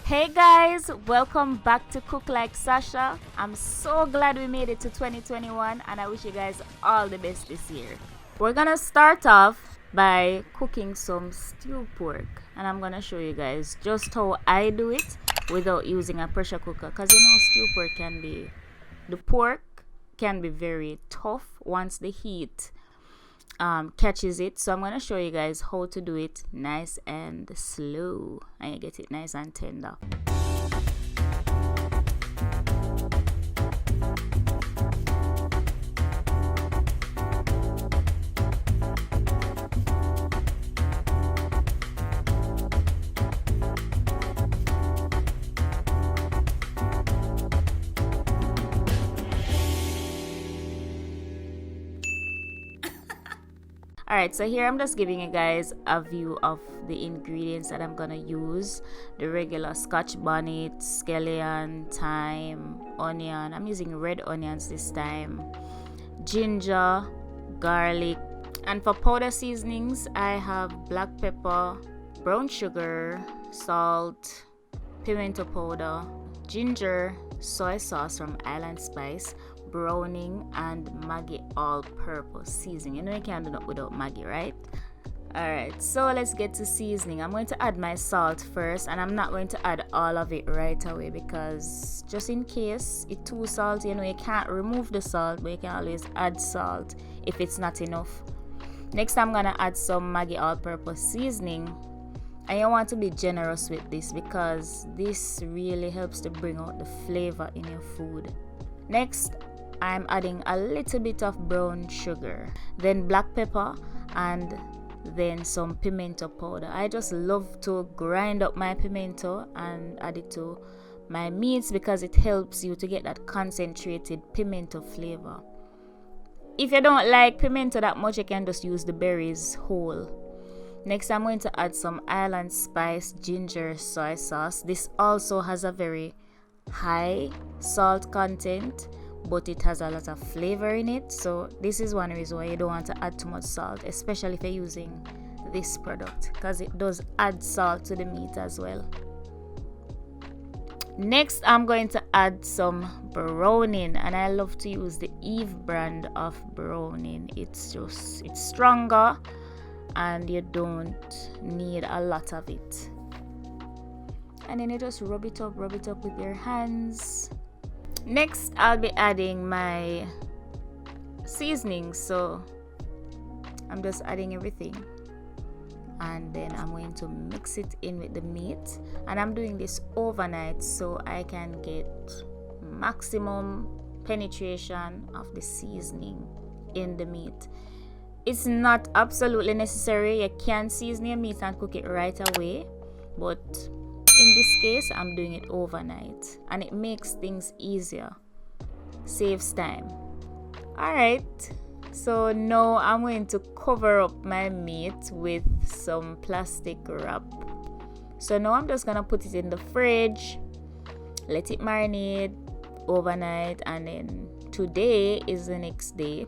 Hey guys, welcome back to Cook Like Sasha. I'm so glad we made it to 2021 and I wish you guys all the best this year. We're gonna start off by cooking some stewed pork and I'm gonna show you guys just how I do it without using a pressure cooker, because you know the pork can be very tough once the heat catches it. So I'm gonna show you guys how to do it nice and slow and you get it nice and tender. Alright, so here I'm just giving you guys a view of the ingredients that I'm gonna use. The regular Scotch bonnet, scallion, thyme, onion. I'm using red onions this time. Ginger, garlic. And for powder seasonings, I have black pepper, brown sugar, salt, pimento powder, ginger, soy sauce from Island Spice, browning, and Maggi all-purpose seasoning. You know you can't do that without Maggi, right? Alright, so let's get to seasoning. I'm going to add my salt first, and I'm not going to add all of it right away because just in case it's too salty, you know you can't remove the salt, but you can always add salt if it's not enough. Next, I'm gonna add some Maggi all-purpose seasoning, and you want to be generous with this because this really helps to bring out the flavor in your food. Next, I'm adding a little bit of brown sugar, then black pepper, and then some pimento powder. I just love to grind up my pimento and add it to my meats because it helps you to get that concentrated pimento flavor. If you don't like pimento that much, you can just use the berries whole. Next, I'm going to add some Island Spice ginger soy sauce. This also has a very high salt content, but it has a lot of flavor in it, so this is one reason why you don't want to add too much salt, especially if you're using this product, because it does add salt to the meat as well. Next, I'm going to add some browning, and I love to use the Eve brand of browning. It's stronger and you don't need a lot of it. And then you just rub it up with your hands. Next, I'll be adding my seasoning, so I'm just adding everything and then I'm going to mix it in with the meat, and I'm doing this overnight so I can get maximum penetration of the seasoning in the meat. It's not absolutely necessary. You can season your meat and cook it right away, but in this case, I'm doing it overnight and it makes things easier, saves time. Alright, so now I'm going to cover up my meat with some plastic wrap. So now I'm just gonna put it in the fridge, let it marinate overnight, and then today is the next day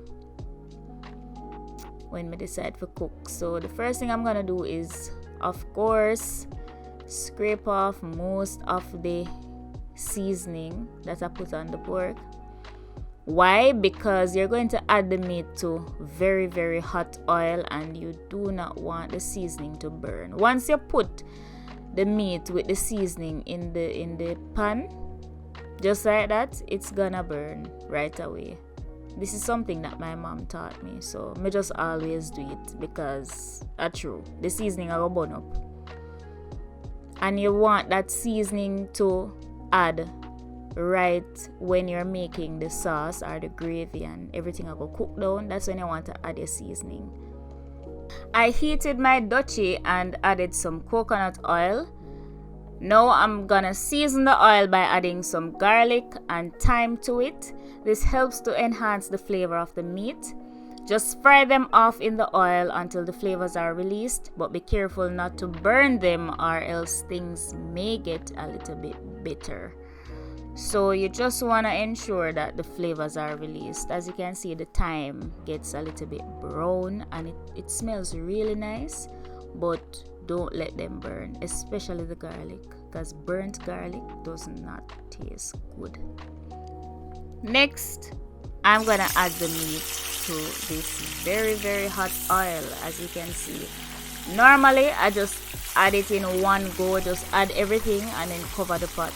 when we decide to cook. So the first thing I'm gonna do is, of course, scrape off most of the seasoning that I put on the pork. Why? Because you're going to add the meat to very, very hot oil and you do not want the seasoning to burn. Once you put the meat with the seasoning in the pan, just like that, it's gonna burn right away. This is something that my mom taught me, so I just always do it because that's true. The seasoning will burn up. And you want that seasoning to add right when you're making the sauce or the gravy and everything will go cook down. That's when you want to add your seasoning. I heated my duchy and added some coconut oil. Now I'm gonna season the oil by adding some garlic and thyme to it. This helps to enhance the flavor of the meat. Just fry them off in the oil until the flavors are released, but be careful not to burn them or else things may get a little bit bitter. So you just want to ensure that the flavors are released. As you can see, the thyme gets a little bit brown and it smells really nice, but don't let them burn, especially the garlic. because burnt garlic does not taste good. Next, I'm gonna add the meat to this very hot oil. As you can see, normally I just add it in one go, just add everything and then cover the pot,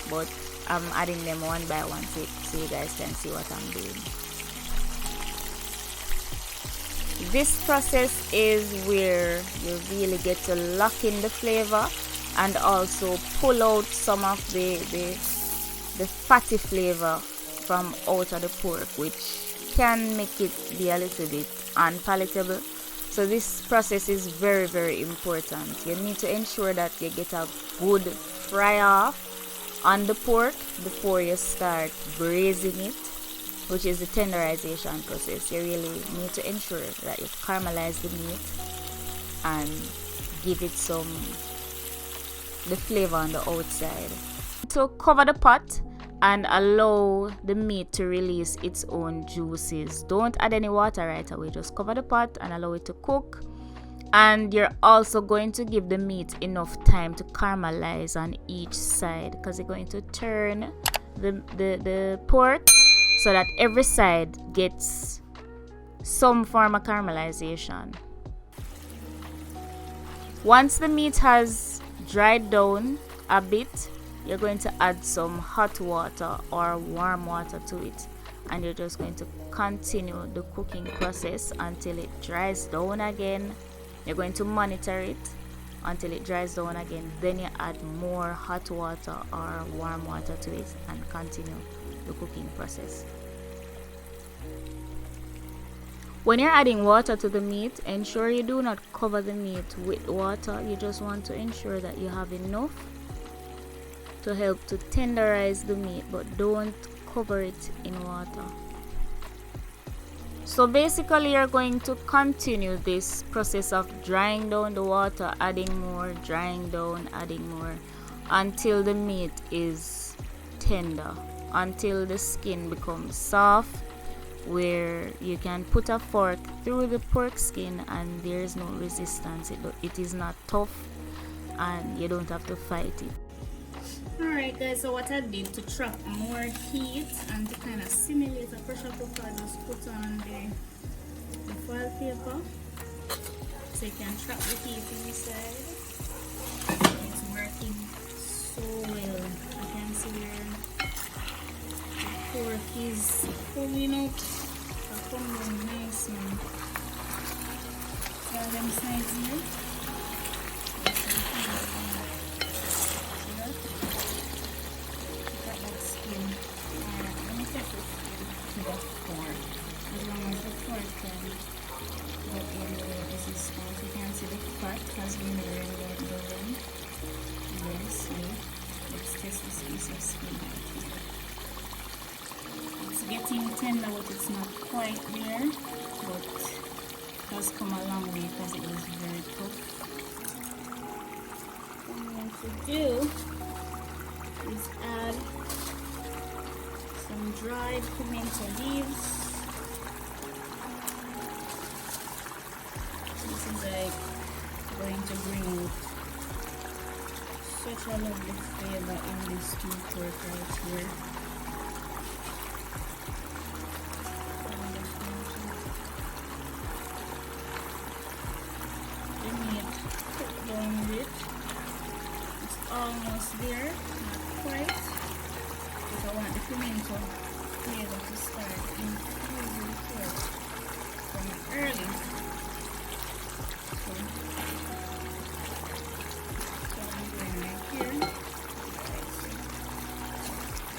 but I'm adding them one by one so you guys can see what I'm doing. This process is where you really get to lock in the flavor and also pull out some of the fatty flavor from out of the pork, which can make it be a little bit unpalatable. So this process is very important. You need to ensure that you get a good fry off on the pork before you start braising it, which is the tenderization process. You really need to ensure that you caramelize the meat and give it the flavor on the outside. So cover the pot and allow the meat to release its own juices. Don't add any water right away, just cover the pot and allow it to cook. And you're also going to give the meat enough time to caramelize on each side, because you're going to turn the pork so that every side gets some form of caramelization. Once the meat has dried down a bit, you're going to add some hot water or warm water to it, and you're just going to continue the cooking process until it dries down again. You're going to monitor it until it dries down again, then you add more hot water or warm water to it and continue the cooking process. When you're adding water to the meat, ensure you do not cover the meat with water. You just want to ensure that you have enough to help to tenderize the meat, but don't cover it in water. So basically you're going to continue this process of drying down the water, adding more, drying down, adding more, until the meat is tender, until the skin becomes soft, where you can put a fork through the pork skin and there is no resistance. It is not tough and you don't have to fight it. Alright guys, so what I did to trap more heat and to kind of simulate a pressure cooker, I just put on the foil paper so you can trap the heat inside. It's working so well. I can see where the pork is pulling up. It's coming nice now. See all them sides here? As long as the fork can get in the resistance, you can see the fat has been really going. Yes, see. Let's test this piece of skin. It's getting tender, but it's not quite there. But it has come a long way because it was very tough. What I'm going to do is add some dried pimento leaves. This is like going to bring such a lovely flavor in this stew pork right here. The meat cooked down a bit. It's almost there, not quite. I want the pimento flavor to start infusing the pork from early. So I'm doing right here.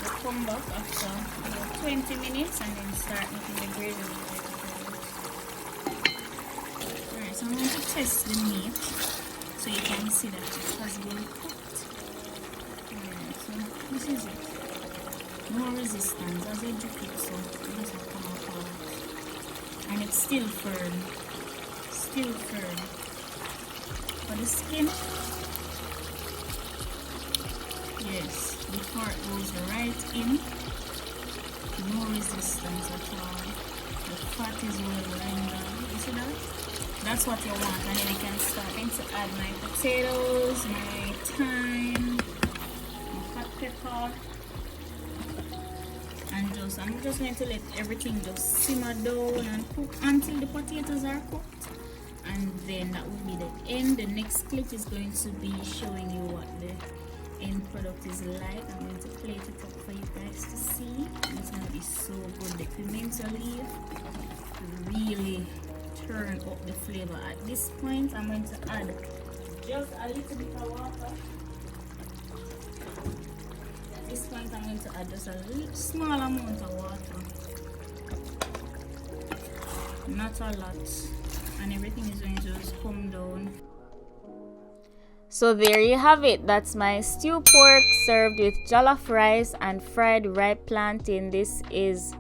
We'll come back after about 20 minutes and then start making the gravy. Alright, so I'm going to test the meat so you can see that it has been cooked. Alright, so this is it. No resistance as I do it, so it doesn't come apart. And it's still firm. Still firm. For the skin, yes, the part goes right in. No resistance at all. The fat is well lined up. You see that? That's what you want. And then I can start to add my potatoes, my thyme, pepper, and I'm just going to let everything just simmer down and cook until the potatoes are cooked, and then that will be the end. The next clip is going to be showing you what the end product is like. I'm going to plate it up for you guys to see. It's going to be so good. The pimento leaf really turn up the flavor. At this point I'm going to add just a little bit of water. At this point I'm going to add just a small amount of water, not a lot, and everything is going to just come down. So there you have it. That's my stew pork served with jollof rice and fried ripe plantain. This is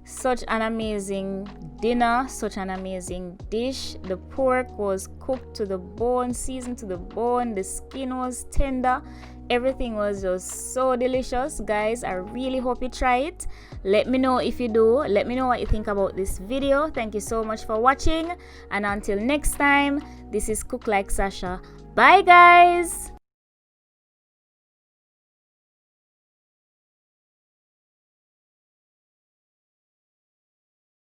such an amazing dinner, such an amazing dish. The pork was cooked to the bone, seasoned to the bone. The skin was tender. Everything was just so delicious, guys. I really hope you try it. Let me know if you do. Let me know what you think about this video. Thank you so much for watching, and until next time, this is Cook Like Sasha. Bye guys.